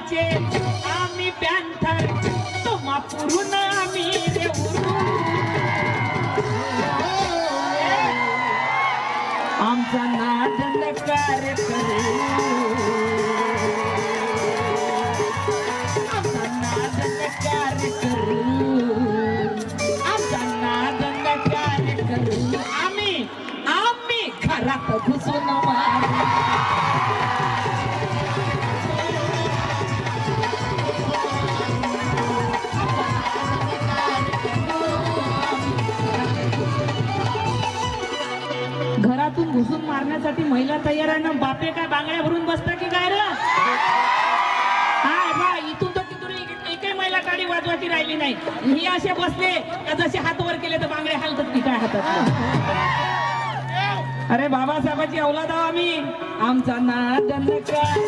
नावाचे आम्ही पॅन्थर तुम्हा पुरून आम्ही आमचा नाद नकार करू आमचा नाद नकार करू आमचा नाद नकार करू आम्ही घरात घुसून मारू घरातून घुसून मारण्यासाठी महिला तयार आहे ना बापे काय बांगड्या भरून बसता की काय रे हा बा इथून तर तिथून एकही महिला टाळी वाजवायची राहिली नाही ही असे बसले का जसे हात वर केले तर बांगडे हालतात की काय हातात अरे बाबासाहेबाची औलाद आहो आम्ही आमचा नाद नकार